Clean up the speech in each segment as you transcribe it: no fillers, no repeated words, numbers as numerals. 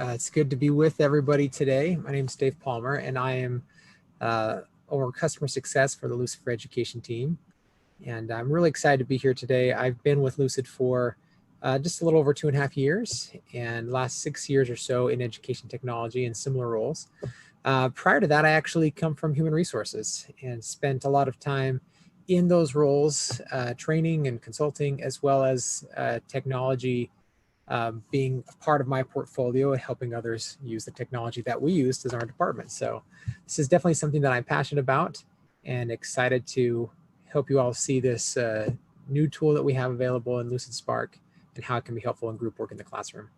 It's good to be with everybody today. My name is Dave Palmer, and I am over customer success for the Lucid for Education team. And I'm really excited to be here today. I've been with Lucid for just a little over 2.5 years, and last 6 years or so in education technology in similar roles. Prior to that, I actually come from human resources and spent a lot of time in those roles, training and consulting, as well as technology being a part of my portfolio and helping others use the technology that we used as our department. So this is definitely something that I'm passionate about and excited to help you all see this new tool that we have available in Lucid Spark and how it can be helpful in group work in the classroom.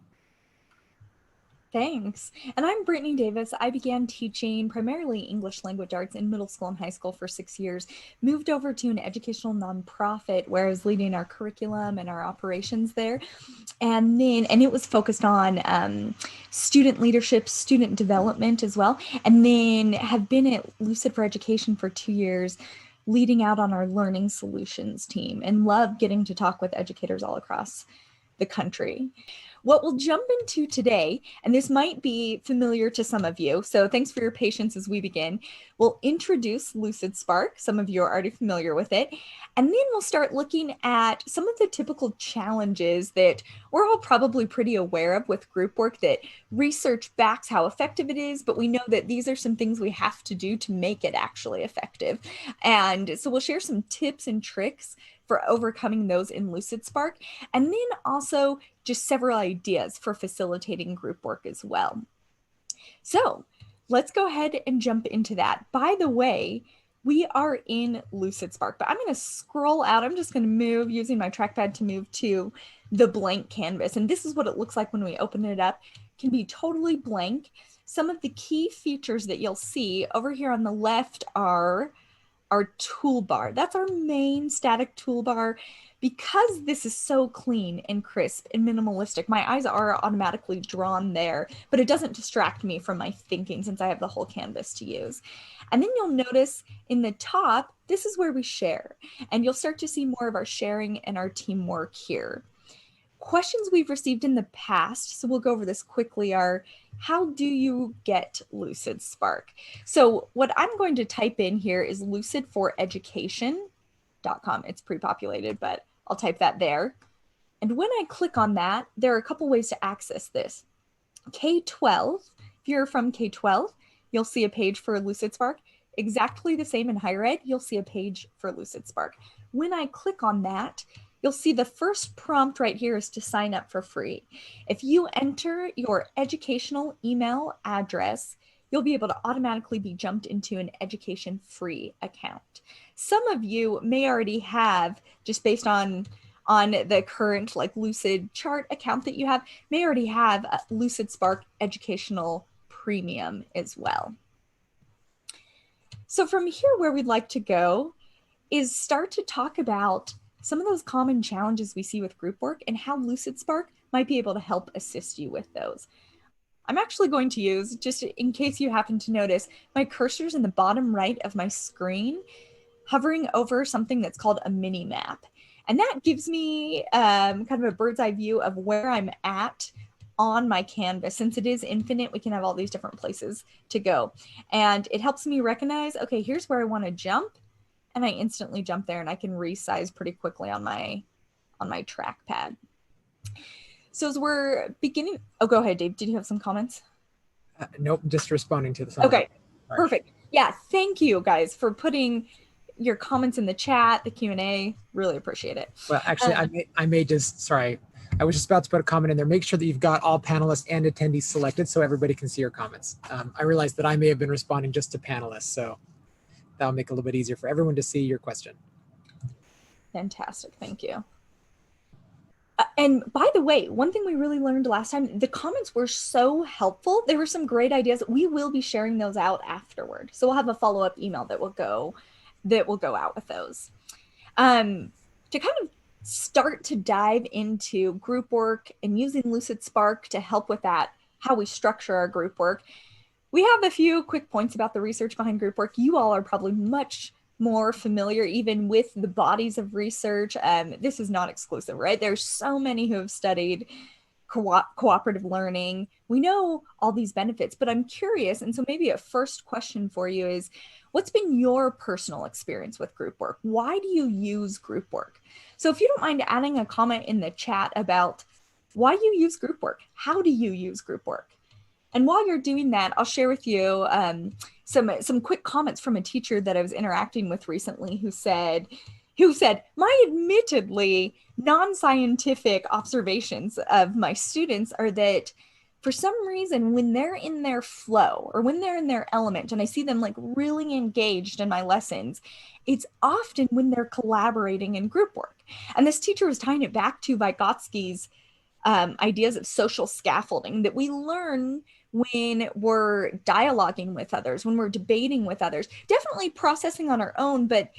Thanks. And I'm Brittany Davis. I began teaching primarily English language arts in middle school and high school for 6 years, moved over to an educational nonprofit where I was leading our curriculum and our operations there. And it was focused on student leadership, student development as well. And then have been at Lucid for Education for 2 years, leading out on our learning solutions team, and love getting to talk with educators all across the country. What we'll jump into today, and this might be familiar to some of you, so thanks for your patience as we begin. We'll introduce Lucid Spark. Some of you are already familiar with it. And then we'll start looking at some of the typical challenges that we're all probably pretty aware of with group work, that research backs how effective it is, but we know that these are some things we have to do to make it actually effective. And so we'll share some tips and tricks for overcoming those in Lucid Spark, and then also just several ideas for facilitating group work as well. So let's go ahead and jump into that. By the way, we are in Lucid Spark, but I'm going to scroll out. I'm just going to move using my trackpad to move to the blank canvas. And this is what it looks like when we open it up. It can be totally blank. Some of the key features that you'll see over here on the left are our toolbar. That's our main static toolbar. Because this is so clean and crisp and minimalistic, my eyes are automatically drawn there, but it doesn't distract me from my thinking since I have the whole canvas to use. And then you'll notice in the top, this is where we share, and you'll start to see more of our sharing and our teamwork here. Questions we've received in the past, so we'll go over this quickly, are how do you get Lucid Spark? So what I'm going to type in here is lucidforeducation.com. It's pre-populated, but I'll type that there. And when I click on that, there are a couple ways to access this. K-12, if you're from K-12, you'll see a page for Lucid Spark. Exactly the same in higher ed, you'll see a page for Lucid Spark. When I click on that, you'll see the first prompt right here is to sign up for free. If you enter your educational email address, you'll be able to automatically be jumped into an education free account. Some of you may already have, just based on the current like Lucid chart account that you have, may already have a Lucid Spark Educational Premium as well. So from here, where we'd like to go is start to talk about some of those common challenges we see with group work and how Lucid Spark might be able to help assist you with those. I'm actually going to use, just in case you happen to notice, my cursor's in the bottom right of my screen, hovering over something that's called a mini map. And that gives me kind of a bird's eye view of where I'm at on my canvas. Since it is infinite, we can have all these different places to go. And it helps me recognize, okay, here's where I want to jump. And I instantly jump there, and I can resize pretty quickly on my trackpad. So as we're beginning, oh, go ahead, Dave. Did you have some comments? Nope, just responding to the summary. Okay, perfect. Yeah, thank you guys for putting your comments in the chat, the Q&A. Really appreciate it. Well, actually, I may just, sorry, I was just about to put a comment in there. Make sure that you've got all panelists and attendees selected so everybody can see your comments. I realized that I may have been responding just to panelists, so that'll make it a little bit easier for everyone to see your question. Fantastic, thank you. And by the way, one thing we really learned last time, the comments were so helpful. There were some great ideas. We will be sharing those out afterward. So we'll have a follow-up email that will go out with those. To kind of start to dive into group work and using Lucid Spark to help with that, how we structure our group work, we have a few quick points about the research behind group work. You all are probably much more familiar even with the bodies of research. This is not exclusive, right? There's so many who have studied cooperative learning. We know all these benefits, but I'm curious. And so maybe a first question for you is, what's been your personal experience with group work? Why do you use group work? So if you don't mind adding a comment in the chat about why you use group work, how do you use group work? And while you're doing that, I'll share with you some quick comments from a teacher that I was interacting with recently who said, my admittedly non-scientific observations of my students are that for some reason, when they're in their flow or when they're in their element and I see them like really engaged in my lessons, it's often when they're collaborating in group work. And this teacher was tying it back to Vygotsky's ideas of social scaffolding that we learn when we're dialoguing with others, when we're debating with others, definitely processing on our own, but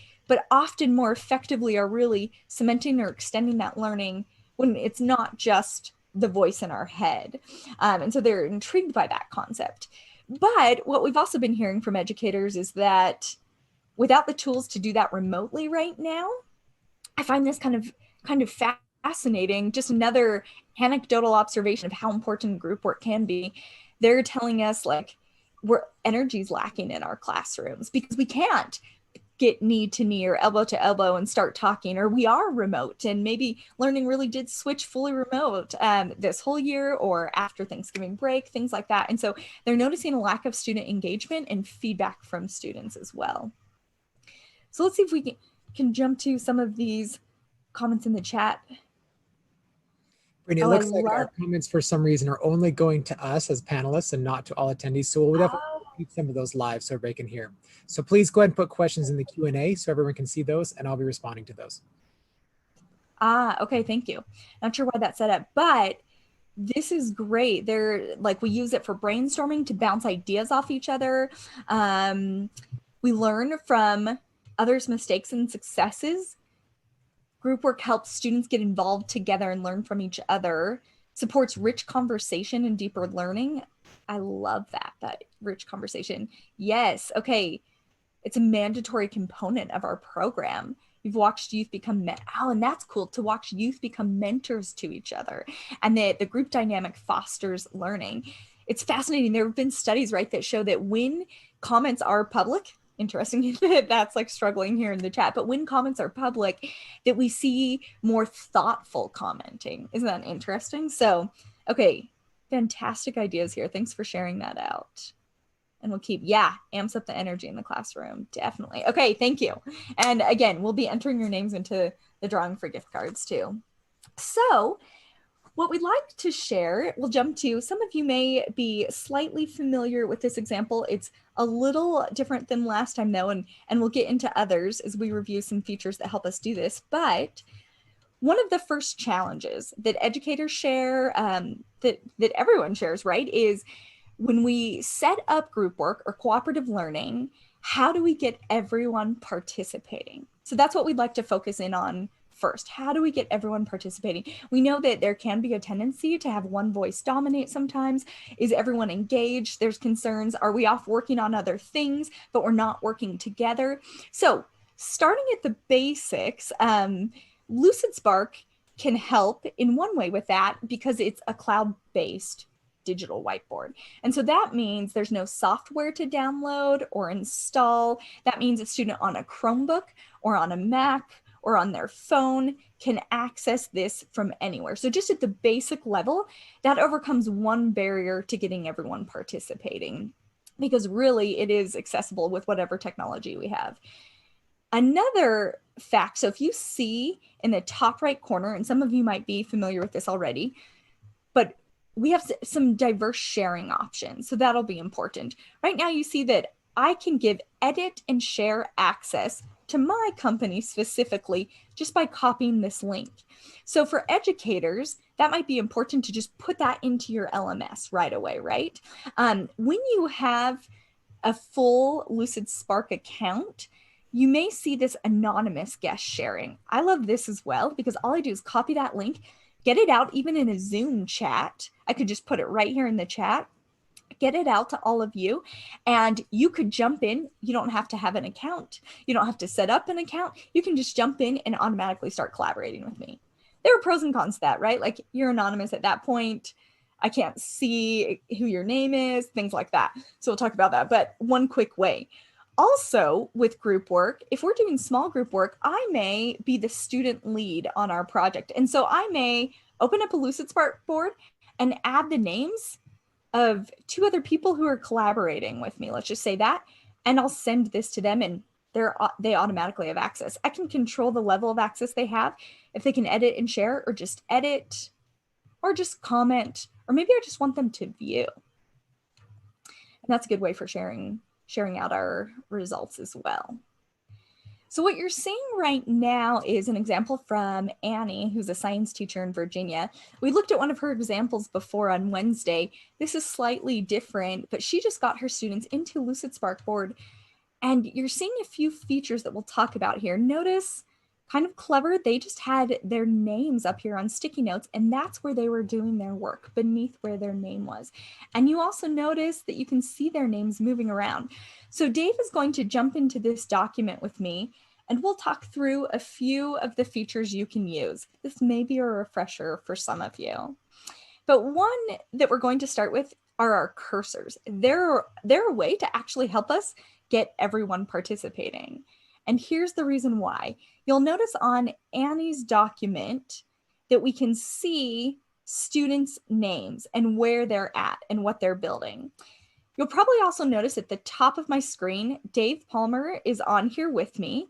often more effectively are really cementing or extending that learning when it's not just the voice in our head. And so they're intrigued by that concept. But what we've also been hearing from educators is that without the tools to do that remotely right now, I find this kind of fascinating. Just another anecdotal observation of how important group work can be. They're telling us like energy's lacking in our classrooms because we can't get knee to knee or elbow to elbow and start talking, or we are remote and maybe learning really did switch fully remote this whole year or after Thanksgiving break, things like that. And so they're noticing a lack of student engagement and feedback from students as well. So let's see if we can jump to some of these comments in the chat. Brittany, it looks like our comments for some reason are only going to us as panelists and not to all attendees. So we'll definitely keep some of those live so everybody can hear. So please go ahead and put questions in the Q&A so everyone can see those, and I'll be responding to those. Okay, thank you. Not sure why that's set up, but this is great. They're like, we use it for brainstorming to bounce ideas off each other. We learn from others' mistakes and successes. Group work helps students get involved together and learn from each other, supports rich conversation and deeper learning. I love that rich conversation. Yes, okay. It's a mandatory component of our program. You've watched youth become, and that's cool, to watch youth become mentors to each other. And the group dynamic fosters learning. It's fascinating. There have been studies, right, that show that when comments are public, interesting that that's like struggling here in the chat, but when comments are public, that we see more thoughtful commenting. Isn't that interesting? So, okay, fantastic ideas here. Thanks for sharing that out. And we'll keep, amps up the energy in the classroom. Definitely. Okay, thank you. And again, we'll be entering your names into the drawing for gift cards too. So what we'd like to share, we'll jump to, some of you may be slightly familiar with this example. It's a little different than last time though, and we'll get into others as we review some features that help us do this. But one of the first challenges that educators share, that everyone shares, right, is when we set up group work or cooperative learning, how do we get everyone participating? So that's what we'd like to focus in on first. How do we get everyone participating? We know that there can be a tendency to have one voice dominate sometimes. Is everyone engaged? There's concerns. Are we off working on other things, but we're not working together? So starting at the basics, Lucid Spark can help in one way with that because it's a cloud-based digital whiteboard. And so that means there's no software to download or install. That means a student on a Chromebook or on a Mac or on their phone can access this from anywhere. So just at the basic level, that overcomes one barrier to getting everyone participating, because really it is accessible with whatever technology we have. Another fact, so if you see in the top right corner, and some of you might be familiar with this already, but we have some diverse sharing options. So that'll be important. Right now you see that I can give edit and share access to my company specifically just by copying this link. So for educators, that might be important to just put that into your LMS right away, right? When you have a full Lucid Spark account, you may see this anonymous guest sharing. I love this as well because all I do is copy that link, get it out even in a Zoom chat. I could just put it right here in the chat, get it out to all of you, and you could jump in. You don't have to have an account. You don't have to set up an account. You can just jump in and automatically start collaborating with me. there are pros and cons to that, right? Like you're anonymous at that point. I can't see who your name is, things like that. So we'll talk about that. But one quick way. Also, with group work, if we're doing small group work, I may be the student lead on our project. And so I may open up a Lucid Spark board and add the names of two other people who are collaborating with me. Let's just say that. And I'll send this to them and they automatically have access. I can control the level of access they have, if they can edit and share or just edit or just comment, or maybe I just want them to view. And that's a good way for sharing out our results as well. So what you're seeing right now is an example from Annie, who's a science teacher in Virginia. We looked at one of her examples before on Wednesday. This is slightly different, but she just got her students into Lucid Sparkboard. And you're seeing a few features that we'll talk about here. Notice, kind of clever, they just had their names up here on sticky notes, and that's where they were doing their work, beneath where their name was. And you also notice that you can see their names moving around. So Dave is going to jump into this document with me, and we'll talk through a few of the features you can use. This may be a refresher for some of you. But one that we're going to start with are our cursors. They're a way to actually help us get everyone participating. And here's the reason why. You'll notice on Annie's document that we can see students' names and where they're at and what they're building. You'll probably also notice at the top of my screen, Dave Palmer is on here with me,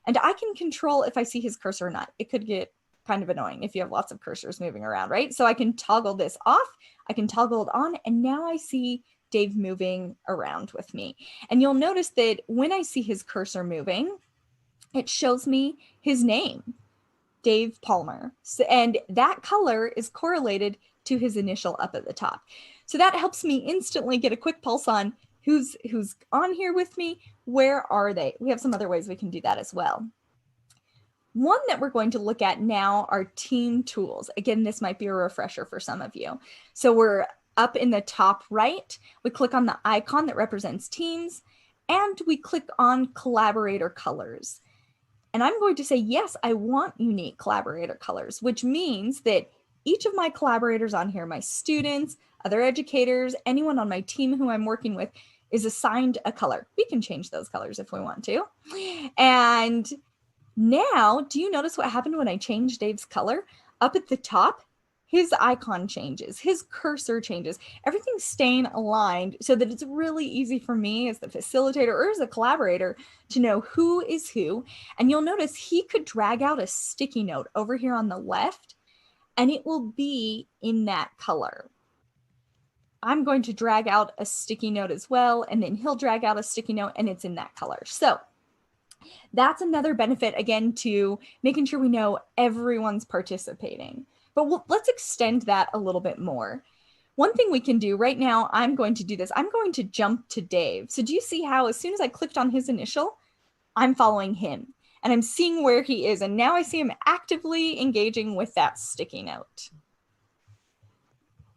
and I can control if I see his cursor or not. It could get kind of annoying if you have lots of cursors moving around, right? So I can toggle this off, I can toggle it on, and now I see Dave moving around with me. And you'll notice that when I see his cursor moving, it shows me his name, Dave Palmer. And that color is correlated to his initial up at the top. So that helps me instantly get a quick pulse on who's on here with me, where are they? We have some other ways we can do that as well. One that we're going to look at now are team tools. Again, this might be a refresher for some of you. So we're up in the top right, we click on the icon that represents teams, and we click on collaborator colors. And I'm going to say, yes, I want unique collaborator colors, which means that each of my collaborators on here, my students, other educators, anyone on my team who I'm working with, is assigned a color. We can change those colors if we want to. And now, do you notice what happened when I changed Dave's color? Up at the top, his icon changes, his cursor changes, everything's staying aligned so that it's really easy for me as the facilitator or as a collaborator to know who is who. And you'll notice he could drag out a sticky note over here on the left, and it will be in that color. I'm going to drag out a sticky note as well, and then he'll drag out a sticky note and it's in that color. So that's another benefit, again, to making sure we know everyone's participating. But let's extend that a little bit more. One thing we can do right now, I'm going to do this. I'm going to jump to Dave. So do you see how as soon as I clicked on his initial, I'm following him and I'm seeing where he is. And now I see him actively engaging with that sticky note.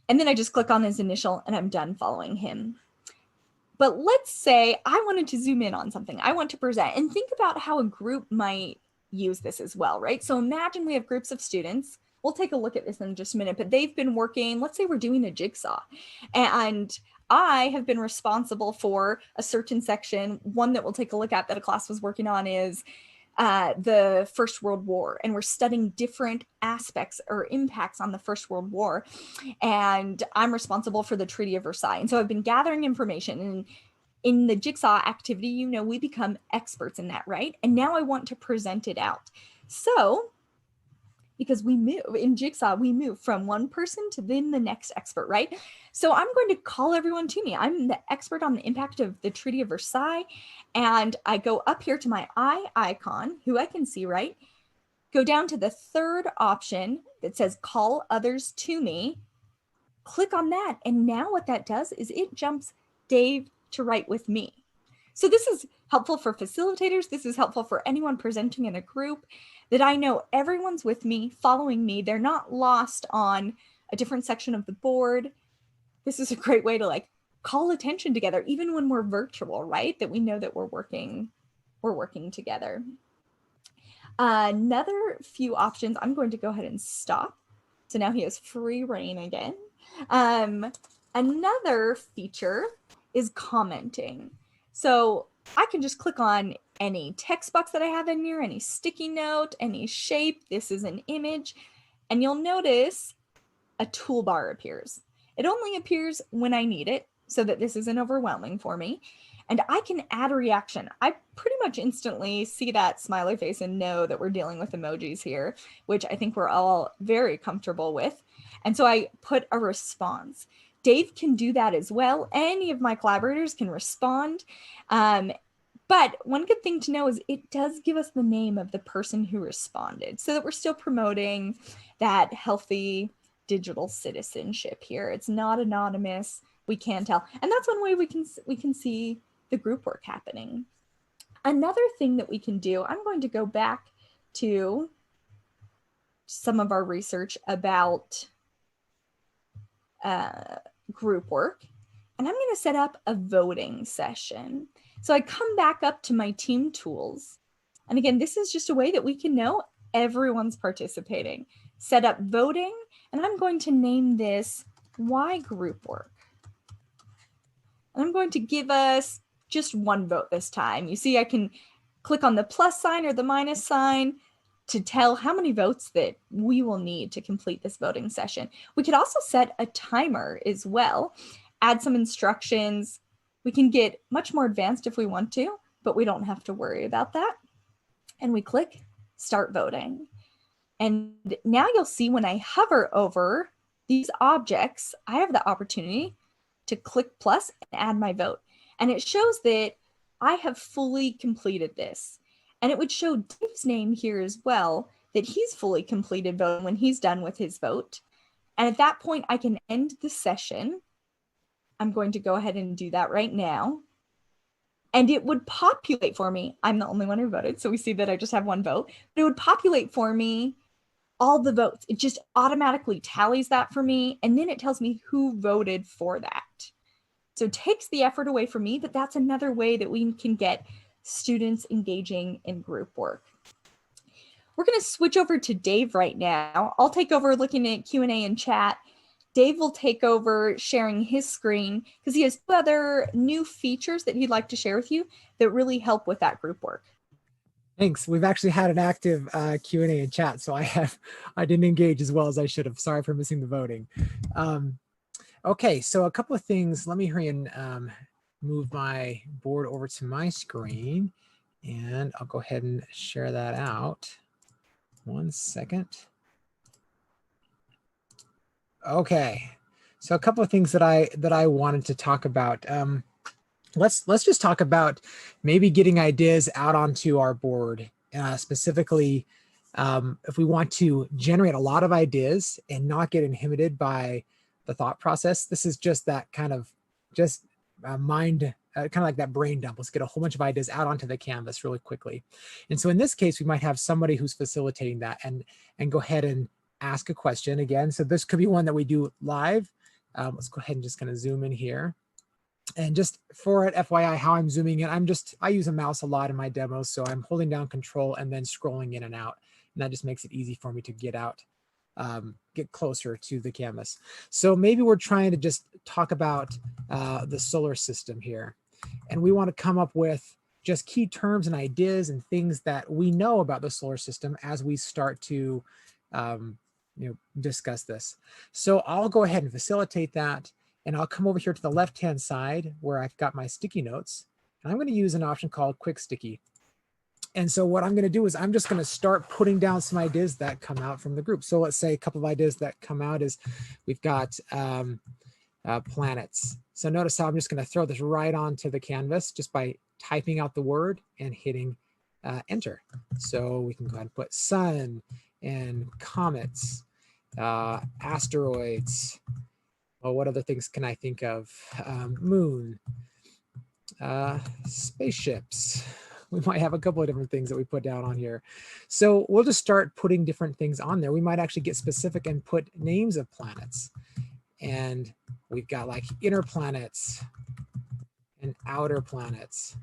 And then I just click on his initial and I'm done following him. But let's say I wanted to zoom in on something. I want to present and think about how a group might use this as well, right? So imagine we have groups of students. We'll take a look at this in just a minute, but they've been working, let's say we're doing a jigsaw, and I have been responsible for a certain section. One that we'll take a look at that a class was working on is the First World War, and we're studying different aspects or impacts on the First World War, and I'm responsible for the Treaty of Versailles. And so I've been gathering information, and in the jigsaw activity, you know, we become experts in that, right? And now I want to present it out. So because we move in jigsaw, we move from one person to then the next expert, right? So I'm going to call everyone to me. I'm the expert on the impact of the Treaty of Versailles. And I go up here to my eye icon, who I can see, right? Go down to the third option that says call others to me. Click on that. And now what that does is it jumps Dave to write with me. So this is helpful for facilitators. This is helpful for anyone presenting in a group, that I know everyone's with me, following me. They're not lost on a different section of the board. This is a great way to like call attention together, even when we're virtual, right? That we know that we're working together. Another few options, I'm going to go ahead and stop. So now he has free reign again. Another feature is commenting. So I can just click on any text box that I have in here, any sticky note, any shape. This is an image. And you'll notice a toolbar appears. It only appears when I need it so that this isn't overwhelming for me. And I can add a reaction. I pretty much instantly see that smiley face and know that we're dealing with emojis here, which I think we're all very comfortable with. And so I put a response. Dave can do that as well. Any of my collaborators can respond. But one good thing to know is it does give us the name of the person who responded so that we're still promoting that healthy digital citizenship here. It's not anonymous. We can tell. And that's one way we can see the group work happening. Another thing that we can do, I'm going to go back to some of our research about group work, and I'm going to set up a voting session. So I come back up to my team tools. And again, this is just a way that we can know everyone's participating. Set up voting, and I'm going to name this Why Group Work. And I'm going to give us just one vote this time. You see, I can click on the plus sign or the minus sign to tell how many votes that we will need to complete this voting session. We could also set a timer as well, add some instructions. We can get much more advanced if we want to, but we don't have to worry about that. And we click Start Voting. And now you'll see when I hover over these objects, I have the opportunity to click plus and add my vote. And it shows that I have fully completed this. And it would show Dave's name here as well, that he's fully completed voting when he's done with his vote. And at that point, I can end the session. I'm going to go ahead and do that right now. And it would populate for me. I'm the only one who voted, so we see that I just have one vote. But it would populate for me all the votes. It just automatically tallies that for me. And then it tells me who voted for that. So it takes the effort away from me, but that's another way that we can get students engaging in group work. We're going to switch over to Dave right now. I'll take over looking at Q&A and chat. Dave will take over sharing his screen because he has two other new features that he'd like to share with you that really help with that group work. Thanks. We've actually had an active Q&A and chat, so I didn't engage as well as I should have. Sorry for missing the voting. Okay, so a couple of things. Let me hurry and move my board over to my screen, and I'll go ahead and share that out. 1 second. Okay, so a couple of things that I wanted to talk about. Let's just talk about maybe getting ideas out onto our board, specifically if we want to generate a lot of ideas and not get inhibited by the thought process. This is just that kind of mind, kind of like that brain dump. Let's get a whole bunch of ideas out onto the canvas really quickly. And so in this case, we might have somebody who's facilitating that and go ahead and ask a question again. So this could be one that we do live. Let's go ahead and just kind of zoom in here. And just for it, FYI, how I'm zooming in, I use a mouse a lot in my demos. So I'm holding down control and then scrolling in and out. And that just makes it easy for me to get out, get closer to the canvas. So maybe we're trying to just talk about the solar system here. And we want to come up with just key terms and ideas and things that we know about the solar system as we start to discuss this. So I'll go ahead and facilitate that. And I'll come over here to the left-hand side where I've got my sticky notes. And I'm going to use an option called Quick Sticky. And so what I'm going to do is I'm just going to start putting down some ideas that come out from the group. So let's say a couple of ideas that come out is we've got planets. So notice how I'm just going to throw this right onto the canvas just by typing out the word and hitting enter. So we can go ahead and put sun and comets, asteroids. Well, what other things can I think of? Moon, spaceships. We might have a couple of different things that we put down on here. So we'll just start putting different things on there. We might actually get specific and put names of planets. And we've got like inner planets and outer planets.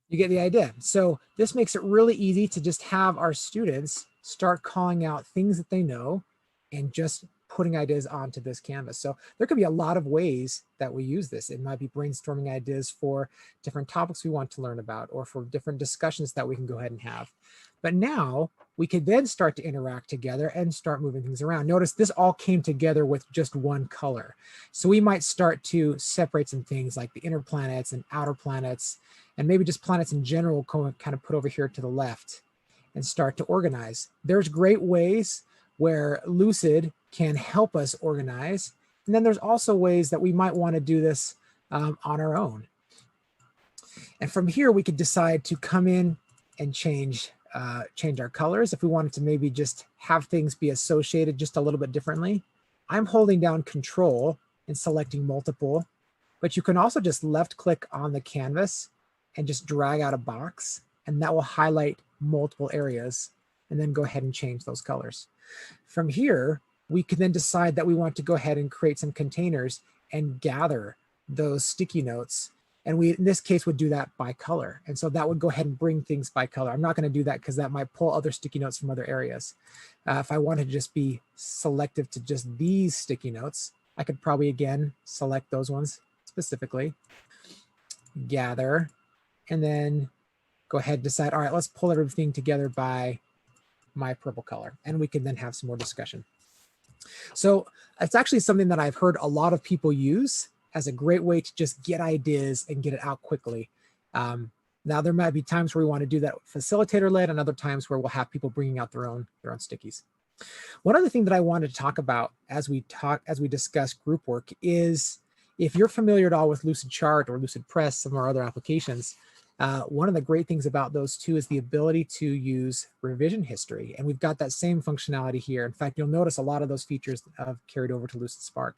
You get the idea. So this makes it really easy to just have our students start calling out things that they know and just putting ideas onto this canvas. So there could be a lot of ways that we use this. It might be brainstorming ideas for different topics we want to learn about, or for different discussions that we can go ahead and have. But now we could then start to interact together and start moving things around. Notice this all came together with just one color. So we might start to separate some things like the inner planets and outer planets, and maybe just planets in general, kind of put over here to the left and start to organize. There's great ways where Lucid can help us organize. And then there's also ways that we might want to do this on our own. And from here, we could decide to come in and change our colors. If we wanted to maybe just have things be associated just a little bit differently, I'm holding down Control and selecting multiple, but you can also just left click on the canvas and just drag out a box, and that will highlight multiple areas, and then go ahead and change those colors. From here, we can then decide that we want to go ahead and create some containers and gather those sticky notes. And we, in this case, would do that by color. And so that would go ahead and bring things by color. I'm not going to do that because that might pull other sticky notes from other areas. If I wanted to just be selective to just these sticky notes, I could probably, again, select those ones specifically, gather, and then go ahead and decide, all right, let's pull everything together by my purple color. And we can then have some more discussion. So it's actually something that I've heard a lot of people use as a great way to just get ideas and get it out quickly. Now there might be times where we want to do that facilitator led, and other times where we'll have people bringing out their own stickies. One other thing that I wanted to talk about as we discuss group work is, if you're familiar at all with Lucid Chart or Lucid Press, some of our other applications, one of the great things about those two is the ability to use revision history. And we've got that same functionality here. In fact, you'll notice a lot of those features have carried over to Lucid Spark.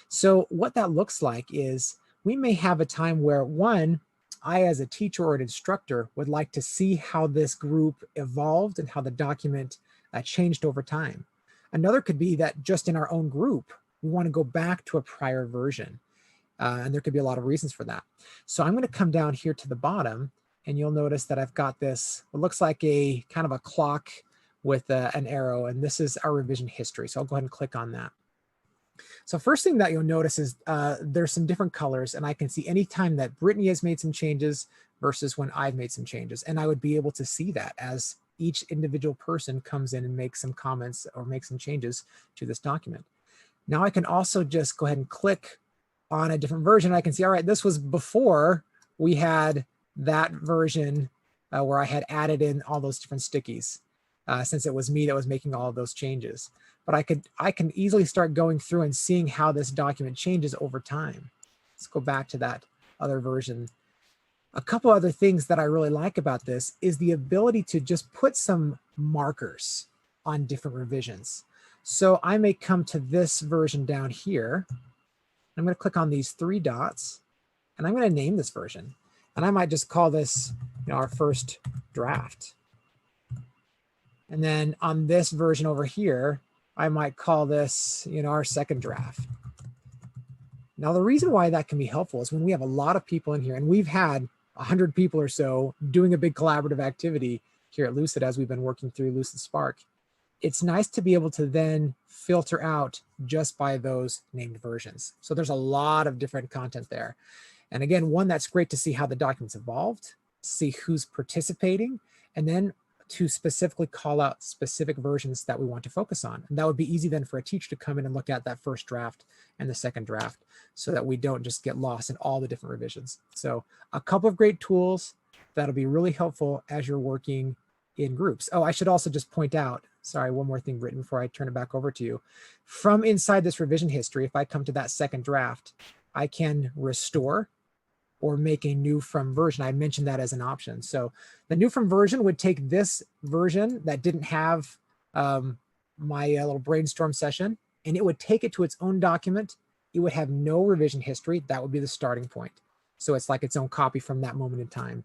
So what that looks like is, we may have a time where, one, I as a teacher or an instructor would like to see how this group evolved and how the document changed over time. Another could be that just in our own group, we want to go back to a prior version. And there could be a lot of reasons for that. So I'm going to come down here to the bottom, and you'll notice that I've got this, it looks like a kind of a clock with an arrow, and this is our revision history. So I'll go ahead and click on that. So first thing that you'll notice is there's some different colors, and I can see anytime that Brittany has made some changes versus when I've made some changes. And I would be able to see that as each individual person comes in and makes some comments or makes some changes to this document. Now I can also just go ahead and click on a different version. I can see, all right, this was before we had that version where I had added in all those different stickies, since it was me that was making all of those changes. But I can easily start going through and seeing how this document changes over time. Let's go back to that other version. A couple other things that I really like about this is the ability to just put some markers on different revisions. So I may come to this version down here. I'm going to click on these three dots, and I'm going to name this version. And I might just call this, our first draft. And then on this version over here, I might call this, our second draft. Now, the reason why that can be helpful is when we have a lot of people in here, and we've had 100 people or so doing a big collaborative activity here at Lucid as we've been working through Lucid Spark. It's nice to be able to then filter out just by those named versions. So there's a lot of different content there. And again, one, that's great to see how the documents evolved, see who's participating, and then to specifically call out specific versions that we want to focus on. And that would be easy then for a teacher to come in and look at that first draft and the second draft, so that we don't just get lost in all the different revisions. So a couple of great tools that'll be really helpful as you're working in groups. Oh, I should also just point out, sorry, one more thing, Britton, before I turn it back over to you. From inside this revision history, if I come to that second draft, I can restore or make a new from version. I mentioned that as an option. So the new from version would take this version that didn't have my little brainstorm session, and it would take it to its own document. It would have no revision history. That would be the starting point. So it's like its own copy from that moment in time.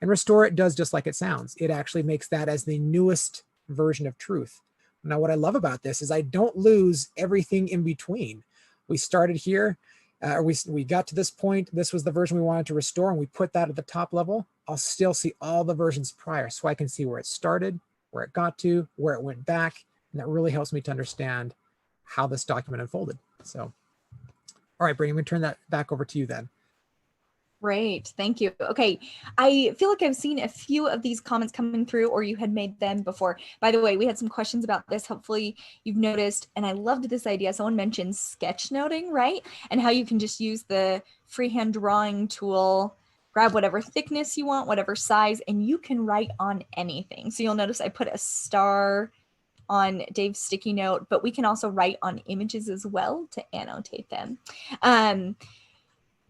And restore it does just like it sounds. It actually makes that as the newest version of truth. Now, what I love about this is I don't lose everything in between. We started here. we got to this point, this was the version we wanted to restore, and we put that at the top level, I'll still see all the versions prior, so I can see where it started, where it got to, where it went back, and that really helps me to understand how this document unfolded. So, all right, Brittany, I'm going to turn that back over to you then. Great, thank you. Okay, I feel like I've seen a few of these comments coming through, or you had made them before. By the way, we had some questions about this. Hopefully you've noticed, and I loved this idea. Someone mentioned sketchnoting, right? And how you can just use the freehand drawing tool, grab whatever thickness you want, whatever size, and you can write on anything. So you'll notice I put a star on Dave's sticky note, but we can also write on images as well to annotate them.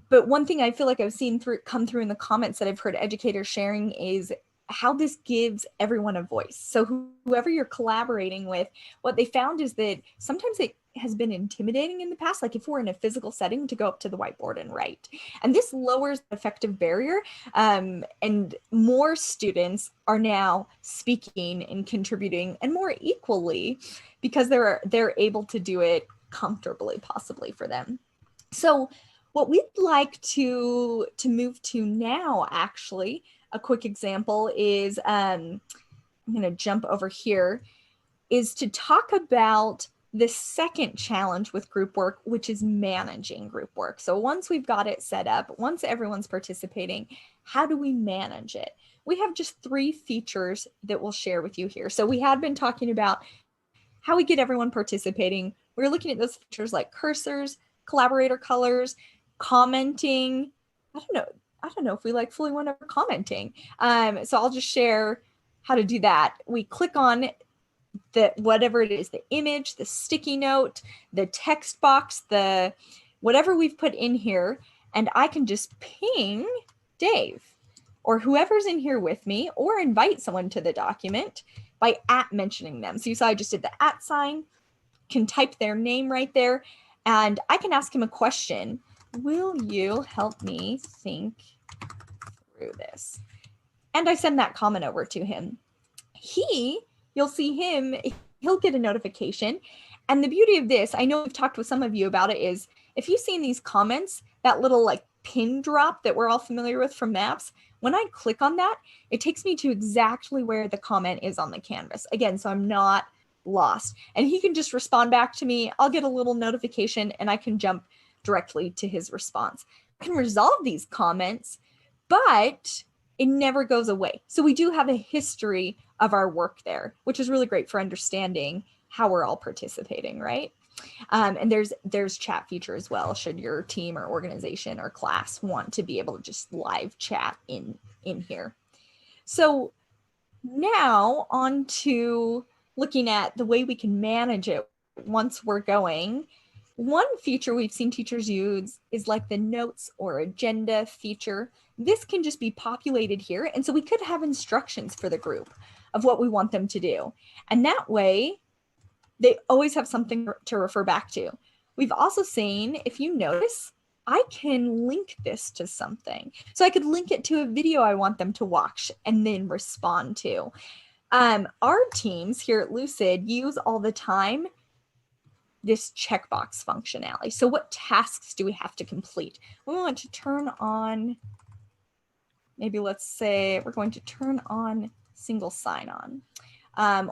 But one thing I feel like I've seen come through in the comments that I've heard educators sharing is how this gives everyone a voice. So whoever you're collaborating with, what they found is that sometimes it has been intimidating in the past, like if we're in a physical setting, to go up to the whiteboard and write. And this lowers the effective barrier, and more students are now speaking and contributing, and more equally, because they're able to do it comfortably, possibly for them. So what we'd like to move to now, actually, a quick example is, I'm going to jump over here, is to talk about the second challenge with group work, which is managing group work. So once we've got it set up, once everyone's participating, how do we manage it? We have just 3 features that we'll share with you here. So we had been talking about how we get everyone participating. We're looking at those features like cursors, collaborator colors, commenting. I don't know if we like fully want to commenting. So I'll just share how to do that. We click on the whatever it is, the image, the sticky note, the text box, the whatever we've put in here, and I can just ping Dave or whoever's in here with me, or invite someone to the document by mentioning them. So you saw I just did the @ can type their name right there, and I can ask him a question. Will you help me think through this? And I send that comment over to him. You'll see him, he'll get a notification. And the beauty of this, I know we've talked with some of you about it, is if you've seen these comments, that little like pin drop that we're all familiar with from maps, when I click on that, it takes me to exactly where the comment is on the canvas. Again, so I'm not lost. And he can just respond back to me. I'll get a little notification and I can jump directly to his response. I can resolve these comments, but it never goes away. So we do have a history of our work there, which is really great for understanding how we're all participating, right? And there's chat feature as well, should your team or organization or class want to be able to just live chat in here. So now on to looking at the way we can manage it once we're going. One feature we've seen teachers use is like the notes or agenda feature. This can just be populated here. And so we could have instructions for the group of what we want them to do. And that way, they always have something to refer back to. We've also seen, if you notice, I can link this to something. So I could link it to a video I want them to watch and then respond to. Our teams here at Lucid use all the time this checkbox functionality. So what tasks do we have to complete? We want to turn on, maybe let's say we're going to turn on single sign-on.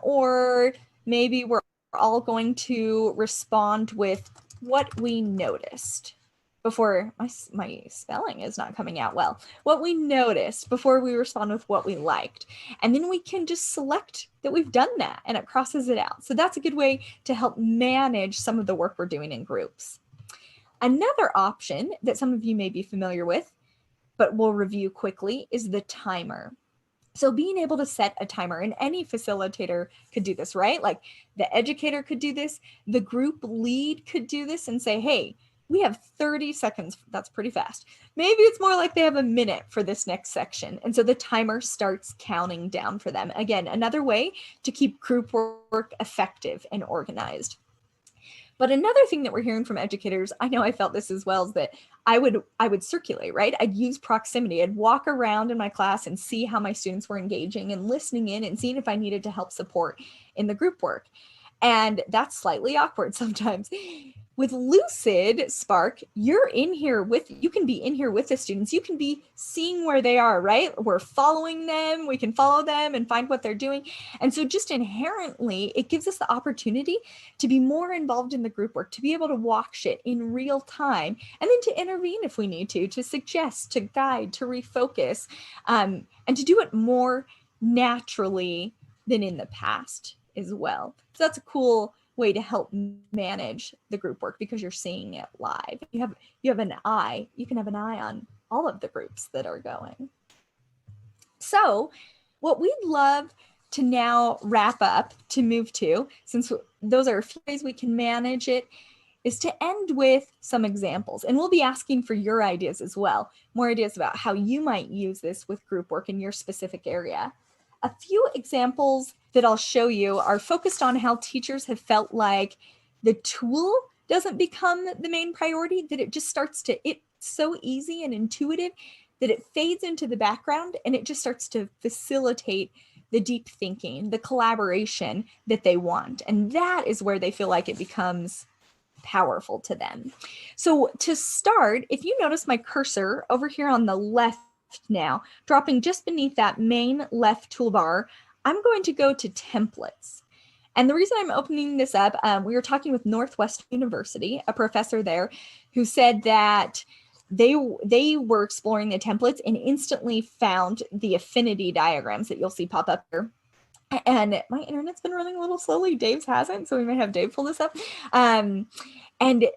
Or maybe we're all going to respond with what we noticed before, my spelling is not coming out well, what we noticed before we respond with what we liked. And then we can just select that we've done that and it crosses it out. So that's a good way to help manage some of the work we're doing in groups. Another option that some of you may be familiar with, but we'll review quickly, is the timer. So being able to set a timer, and any facilitator could do this, right? Like the educator could do this, the group lead could do this and say, hey, we have 30 seconds. That's pretty fast. Maybe it's more like they have a minute for this next section. And so the timer starts counting down for them. Again, another way to keep group work effective and organized. But another thing that we're hearing from educators, I know I felt this as well, is that I would circulate, right? I'd use proximity. I'd walk around in my class and see how my students were engaging and listening in and seeing if I needed to help support in the group work. And that's slightly awkward sometimes. With Lucid Spark, you can be in here with the students. You can be seeing where they are, right? We're following them. We can follow them and find what they're doing. And so just inherently, it gives us the opportunity to be more involved in the group work, to be able to watch it in real time, and then to intervene if we need to suggest, to guide, to refocus, and to do it more naturally than in the past as well. So that's a cool way to help manage the group work, because you're seeing it live. You can have an eye on all of the groups that are going. So what we'd love to now wrap up, to move to, since those are a few ways we can manage it, is to end with some examples. And we'll be asking for your ideas as well, more ideas about how you might use this with group work in your specific area. A few examples that I'll show you are focused on how teachers have felt like the tool doesn't become the main priority, that it just it's so easy and intuitive that it fades into the background, and it just starts to facilitate the deep thinking, the collaboration that they want. And that is where they feel like it becomes powerful to them. So to start, if you notice my cursor over here on the left now, dropping just beneath that main left toolbar, I'm going to go to templates. And the reason I'm opening this up, we were talking with Northwestern University, a professor there, who said that they were exploring the templates and instantly found the affinity diagrams that you'll see pop up here. And my internet's been running a little slowly. Dave's hasn't, so we might have Dave pull this up. And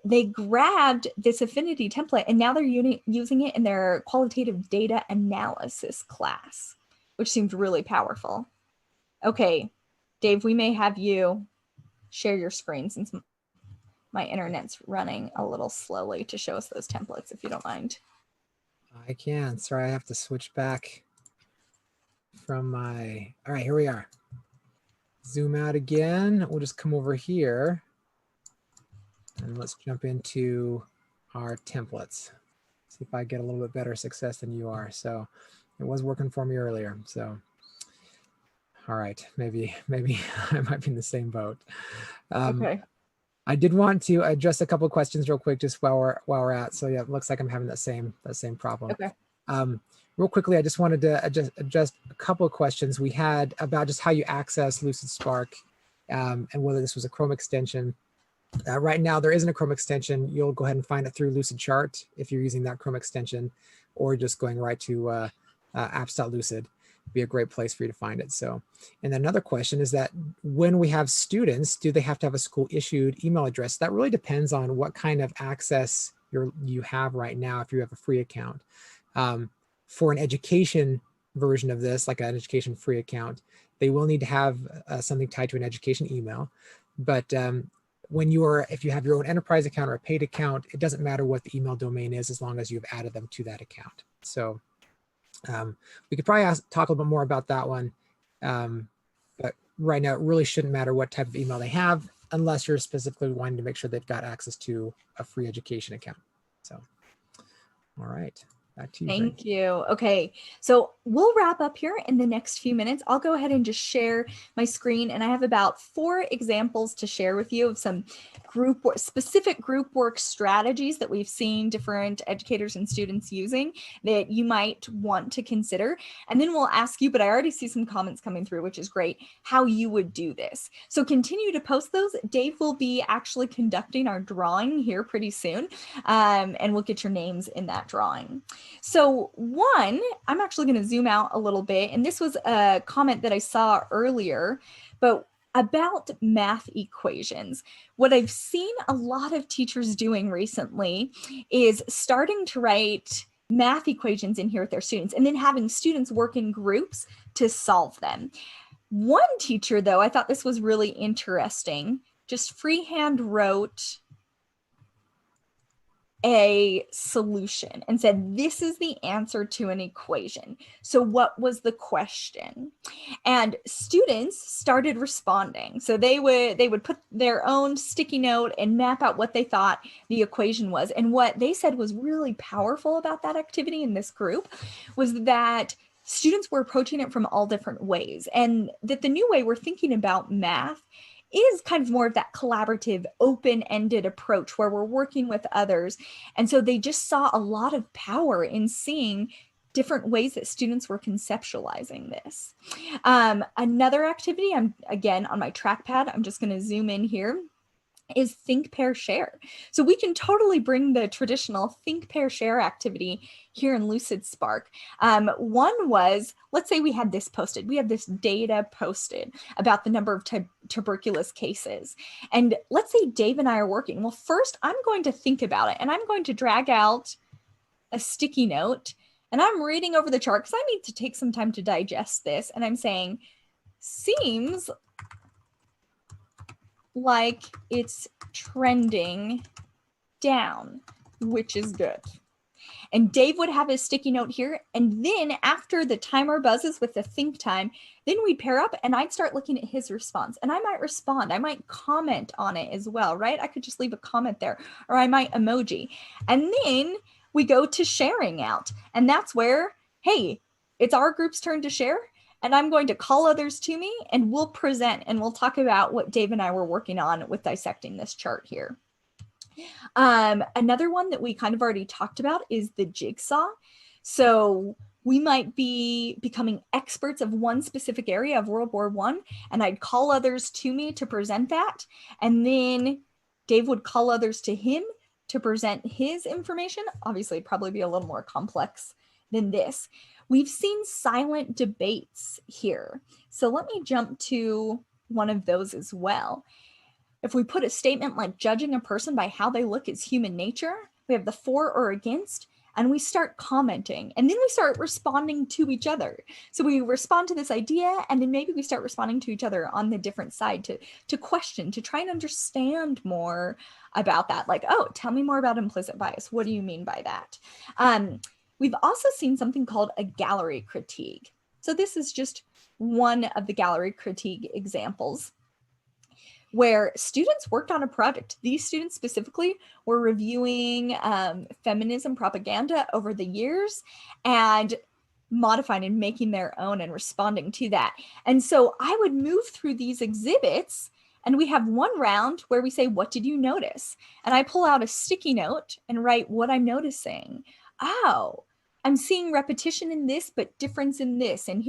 they grabbed this affinity template, and now they're using it in their qualitative data analysis class, which seemed really powerful. Okay, Dave, we may have you share your screen since my internet's running a little slowly to show us those templates, if you don't mind. I can. Sorry, I have to switch back from my... All right, here we are. Zoom out again. We'll just come over here and let's jump into our templates. See if I get a little bit better success than you are. So it was working for me earlier. So, all right, maybe I might be in the same boat. Okay. I did want to address a couple of questions real quick, just while we're at. So yeah, it looks like I'm having that same problem. Okay. Real quickly, I just wanted to address a couple of questions we had about just how you access Lucid Spark and whether this was a Chrome extension. Right now, there isn't a Chrome extension. You'll go ahead and find it through Lucid Chart if you're using that Chrome extension, or just going right to apps.lucid. Be a great place for you to find it. So, and another question is that when we have students, do they have to have a school issued email address? That really depends on what kind of access you have right now if you have a free account. For an education version of this, like an education free account, they will need to have something tied to an education email. But if you have your own enterprise account or a paid account, it doesn't matter what the email domain is as long as you've added them to that account. So we could probably talk a little bit more about that one. But right now, it really shouldn't matter what type of email they have, unless you're specifically wanting to make sure they've got access to a free education account. So, all right. Back to you. Thank you. Okay, so we'll wrap up here in the next few minutes. I'll go ahead and just share my screen, and I have about 4 examples to share with you of some specific group work strategies that we've seen different educators and students using that you might want to consider. And then we'll ask you, but I already see some comments coming through, which is great, how you would do this. So continue to post those. Dave will be actually conducting our drawing here pretty soon, and we'll get your names in that drawing. So one, I'm actually going to zoom out a little bit, and this was a comment that I saw earlier, but about math equations. What I've seen a lot of teachers doing recently is starting to write math equations in here with their students, and then having students work in groups to solve them. One teacher, though, I thought this was really interesting, just freehand wrote a solution and said, this is the answer to an equation. So what was the question? And students started responding. So they would put their own sticky note and map out what they thought the equation was. And what they said was really powerful about that activity in this group was that students were approaching it from all different ways, and that the new way we're thinking about math is kind of more of that collaborative, open-ended approach where we're working with others. And so they just saw a lot of power in seeing different ways that students were conceptualizing this. Another activity, I'm again on my trackpad, I'm just going to zoom in here, is think, pair, share. So we can totally bring the traditional think, pair, share activity here in Lucid Spark. One was, let's say we had this posted. We have this data posted about the number of tuberculosis cases. And let's say Dave and I are working. Well, first I'm going to think about it, and I'm going to drag out a sticky note, and I'm reading over the chart because I need to take some time to digest this. And I'm saying, seems like it's trending down, which is good. And Dave would have his sticky note here. And then after the timer buzzes with the think time, then we'd pair up and I'd start looking at his response. And I might respond. I might comment on it as well, right? I could just leave a comment there, or I might emoji. And then we go to sharing out. And that's where, hey, it's our group's turn to share. And I'm going to call others to me, and we'll present and we'll talk about what Dave and I were working on with dissecting this chart here. Another one that we kind of already talked about is the jigsaw. So we might be becoming experts of one specific area of World War I, and I'd call others to me to present that. And then Dave would call others to him to present his information. Obviously, it'd probably be a little more complex than this. We've seen silent debates here. So let me jump to one of those as well. If we put a statement like judging a person by how they look is human nature, we have the for or against, and we start commenting, and then we start responding to each other. So we respond to this idea, and then maybe we start responding to each other on the different side to question, to try and understand more about that. Like, oh, tell me more about implicit bias. What do you mean by that? We've also seen something called a gallery critique. So this is just one of the gallery critique examples where students worked on a project. These students specifically were reviewing feminism propaganda over the years and modifying and making their own and responding to that. And so I would move through these exhibits, and we have one round where we say, what did you notice? And I pull out a sticky note and write what I'm noticing. Oh, I'm seeing repetition in this, but difference in this. And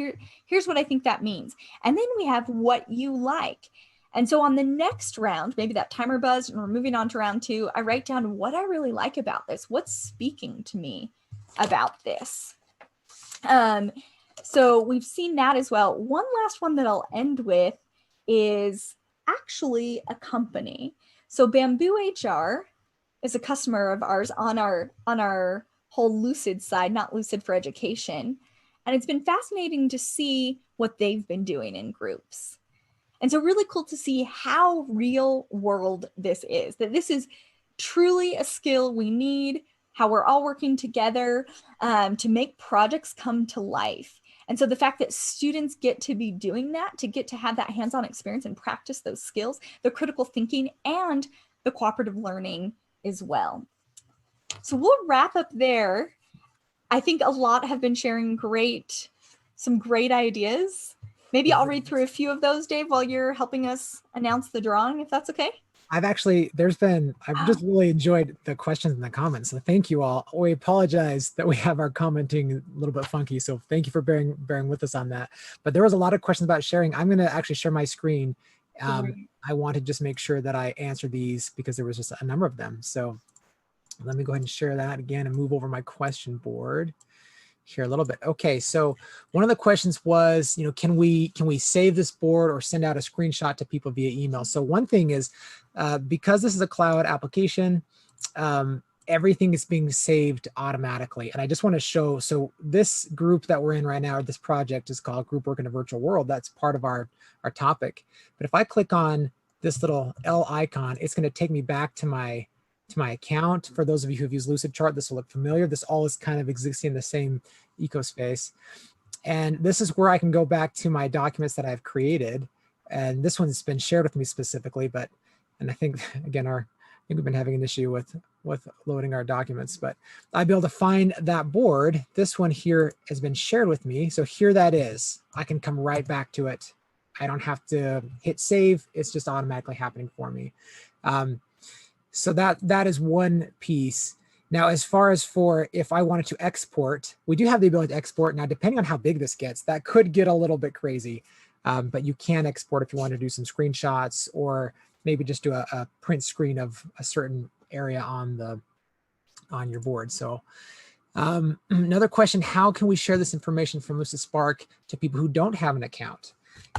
here's what I think that means. And then we have what you like. And so on the next round, maybe that timer buzzed and we're moving on to round 2, I write down what I really like about this. What's speaking to me about this? So we've seen that as well. One last one that I'll end with is actually a company. So Bamboo HR is a customer of ours on our whole Lucid side, not Lucid for Education. And it's been fascinating to see what they've been doing in groups. And so really cool to see how real world this is, that this is truly a skill we need, how we're all working together to make projects come to life. And so the fact that students get to be doing that, to get to have that hands-on experience and practice those skills, the critical thinking and the cooperative learning as well. So we'll wrap up there. I think a lot have been sharing some great ideas. Maybe I'll read through a few of those, Dave, while you're helping us announce the drawing, if that's okay. I've just really enjoyed the questions and the comments. So thank you all. We apologize that we have our commenting a little bit funky. So thank you for bearing with us on that. But there was a lot of questions about sharing. I'm going to actually share my screen. I want to just make sure that I answer these because there was just a number of them. So let me go ahead and share that again and move over my question board here a little bit. Okay, so one of the questions was, can we save this board or send out a screenshot to people via email? So one thing is, because this is a cloud application, everything is being saved automatically. And I just want to show, so this group that we're in right now, or this project is called Group Work in a Virtual World. That's part of our topic. But if I click on this little L icon, it's going to take me back to my account. For those of you who've used Lucid Chart, this will look familiar. This all is kind of existing in the same ecospace. And this is where I can go back to my documents that I've created. And this one's been shared with me specifically, and I think, again, I think we've been having an issue with loading our documents, but I'll be able to find that board. This one here has been shared with me. So here that is. I can come right back to it I don't have to hit save. It's just automatically happening for me. So that is one piece. Now, as far as for if I wanted to export, we do have the ability to export. Now, depending on how big this gets, that could get a little bit crazy. But you can export if you want to do some screenshots, or maybe just do a print screen of a certain area on your board. So another question, how can we share this information from Lucid Spark to people who don't have an account?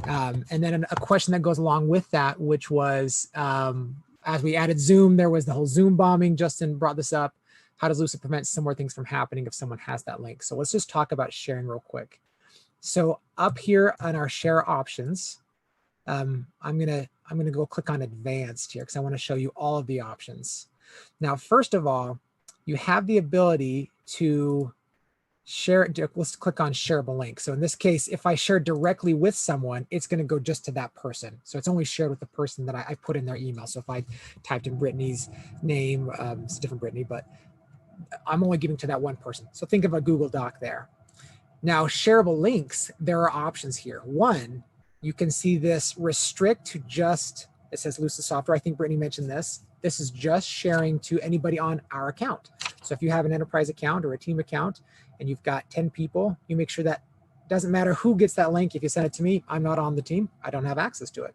And then a question that goes along with that, which was, as we added Zoom, there was the whole Zoom bombing. Justin brought this up. How does Lucid prevent similar things from happening if someone has that link? So let's just talk about sharing real quick. So up here on our share options, I'm gonna go click on advanced here because I want to show you all of the options. Now, first of all, you have the ability to share. Let's click on shareable link. So in this case, if I share directly with someone, it's going to go just to that person. So it's only shared with the person that I put in their email. So if I typed in Brittany's name, it's a different Brittany, but I'm only giving to that one person. So think of a Google Doc there. Now, shareable links, there are options here. One, you can see this restrict to just, it says Lucid software. I think Brittany mentioned this. This is just sharing to anybody on our account. So if you have an enterprise account or a team account and you've got 10 people, you make sure that doesn't matter who gets that link. If you send it to me, I'm not on the team. I don't have access to it.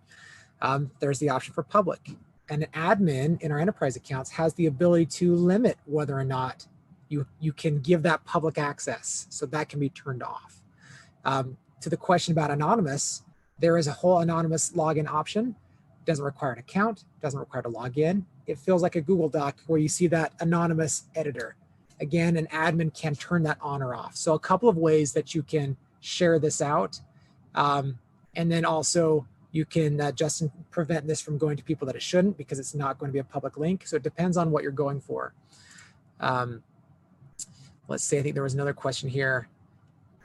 There's the option for public. And an admin in our enterprise accounts has the ability to limit whether or not you can give that public access. So that can be turned off. To the question about anonymous, there is a whole anonymous login option. Doesn't require an account, doesn't require to log in. It feels like a Google Doc where you see that anonymous editor. Again, an admin can turn that on or off. So a couple of ways that you can share this out. And then also you can just prevent this from going to people that it shouldn't, because it's not going to be a public link. So it depends on what you're going for. Let's see, I think there was another question here.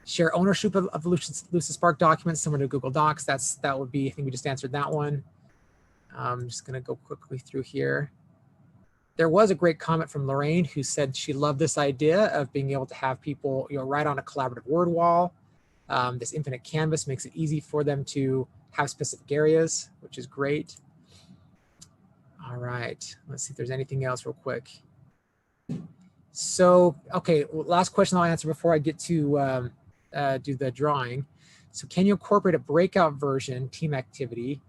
Share ownership of Lucid Spark documents similar to Google Docs. That would be, I think we just answered that one. I'm just gonna go quickly through here. There was a great comment from Lorraine who said she loved this idea of being able to have people, write on a collaborative word wall. This infinite canvas makes it easy for them to have specific areas, which is great. All right, let's see if there's anything else real quick. So, okay, last question I'll answer before I get to do the drawing. So can you incorporate a breakout version team activity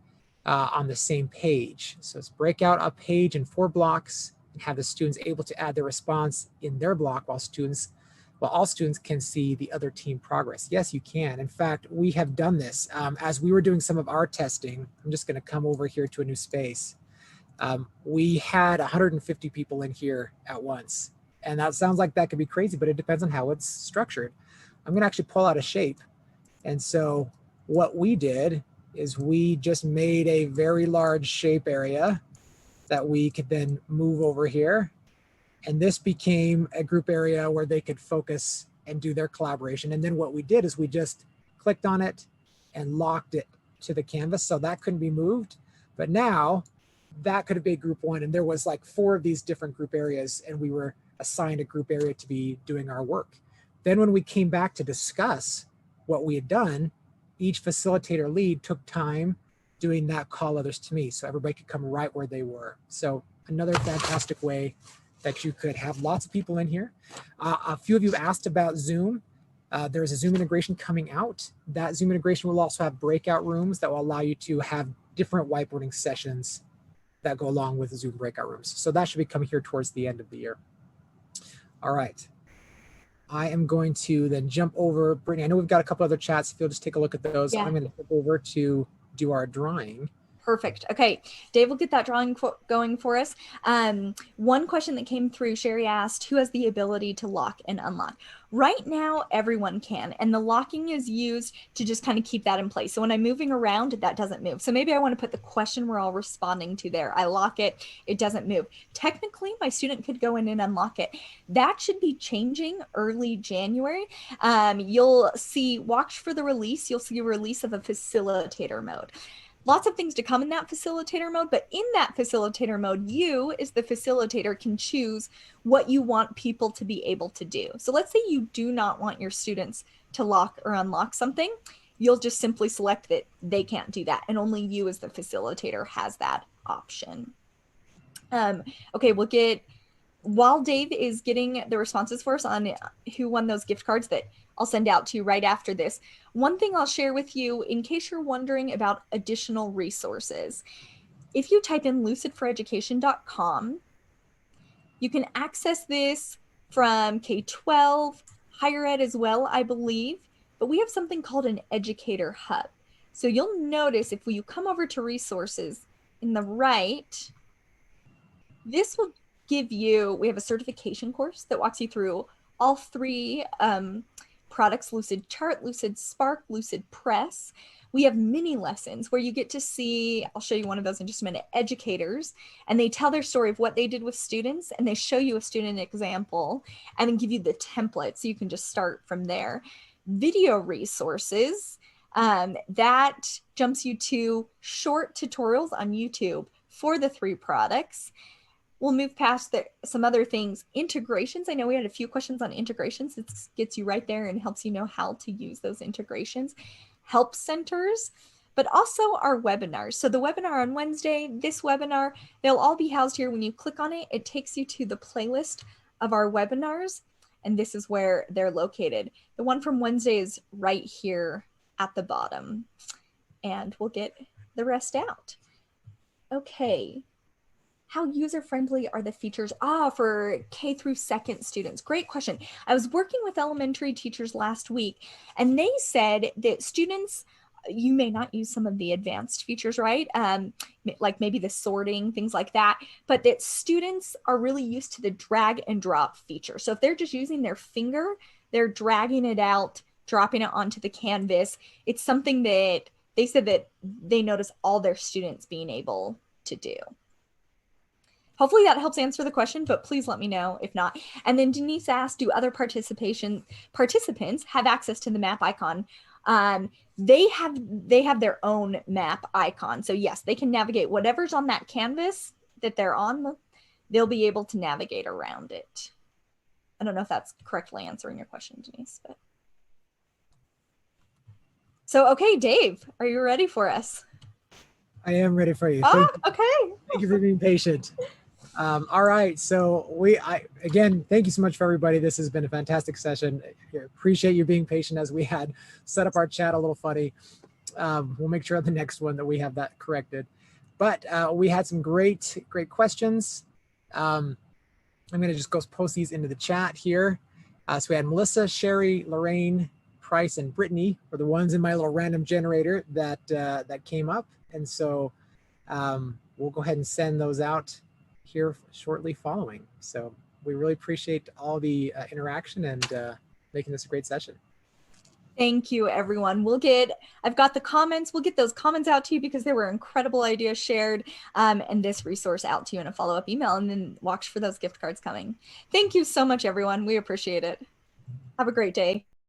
on the same page? So it's break out a page in 4 blocks and have the students able to add their response in their block while all students can see the other team progress. Yes, you can. In fact, we have done this. As we were doing some of our testing, I'm just gonna come over here to a new space. We had 150 people in here at once. And that sounds like that could be crazy, but it depends on how it's structured. I'm gonna actually pull out a shape. And so what we did is we just made a very large shape area that we could then move over here. And this became a group area where they could focus and do their collaboration. And then what we did is we just clicked on it and locked it to the canvas. So that couldn't be moved. But now that could have been group 1. And there was like 4 of these different group areas, and we were assigned a group area to be doing our work. Then when we came back to discuss what we had done, each facilitator lead took time doing that call others to me, so everybody could come right where they were. So another fantastic way that you could have lots of people in here. A few of you asked about Zoom. There's a Zoom integration coming out. That Zoom integration will also have breakout rooms that will allow you to have different whiteboarding sessions that go along with the Zoom breakout rooms. So that should be coming here towards the end of the year. All right. I am going to then jump over. Brittany, I know we've got a couple other chats. If you'll just take a look at those. Yeah. I'm going to flip over to do our drawing. Perfect. Okay, Dave will get that drawing going for us. One question that came through, Sherry asked, who has the ability to lock and unlock? Right now, everyone can, and the locking is used to just kind of keep that in place. So when I'm moving around, that doesn't move. So maybe I want to put the question we're all responding to there. I lock it, it doesn't move. Technically, my student could go in and unlock it. That should be changing early January. You'll see, watch for the release. You'll see a release of a facilitator mode. Lots of things to come in that facilitator mode, but in that facilitator mode, you as the facilitator can choose what you want people to be able to do. So let's say you do not want your students to lock or unlock something. you'll just simply select that they can't do that, and only you as the facilitator has that option. Okay, we'll get, while Dave is getting the responses for us on who won those gift cards that I'll send out to you right after this, one thing I'll share with you in case you're wondering about additional resources. If you type in lucidforeducation.com, you can access this from K-12, higher ed as well, I believe, but we have something called an educator hub. So you'll notice if you come over to resources in the right, this will give you, we have a certification course that walks you through all three products, Lucid Chart, Lucid Spark, Lucid Press. We have mini lessons where you get to see, I'll show you one of those in just a minute, educators, and they tell their story of what they did with students, and they show you a student example and then give you the template so you can just start from there. Video resources, that jumps you to short tutorials on YouTube for the three products. We'll move past some other things. Integrations. I know we had a few questions on integrations. It gets you right there and helps you know how to use those integrations. Help centers, but also our webinars. So the webinar on Wednesday, this webinar, they'll all be housed here. When you click on it, it takes you to the playlist of our webinars, and this is where they're located. The one from Wednesday is right here at the bottom, and we'll get the rest out. Okay. How user-friendly are the features? For K through second students. Great question. I was working with elementary teachers last week, and they said that students, you may not use some of the advanced features, right? Like maybe the sorting, things like that, but that students are really used to the drag and drop feature. So if they're just using their finger, they're dragging it out, dropping it onto the canvas. It's something that they said that they notice all their students being able to do. Hopefully that helps answer the question, but please let me know if not. And then Denise asked, do other participants have access to the map icon? They have their own map icon. So yes, they can navigate whatever's on that canvas that they're on. They'll be able to navigate around it. I don't know if that's correctly answering your question, Denise. But so, okay, Dave, are you ready for us? I am ready for you. Okay. Thank you for being patient. All right. So again, thank you so much for everybody. This has been a fantastic session. I appreciate you being patient as we had set up our chat a little funny. We'll make sure on the next one that we have that corrected. But we had some great questions. I'm going to just go post these into the chat here. So we had Melissa, Sherry, Lorraine, Price, and Brittany were the ones in my little random generator that came up. And so we'll go ahead and send those out here shortly following. So we really appreciate all the interaction and making this a great session. Thank you, everyone. I've got the comments. We'll get those comments out to you because there were incredible ideas shared, and this resource out to you in a follow-up email, and then watch for those gift cards coming. Thank you so much, everyone. We appreciate it. Have a great day.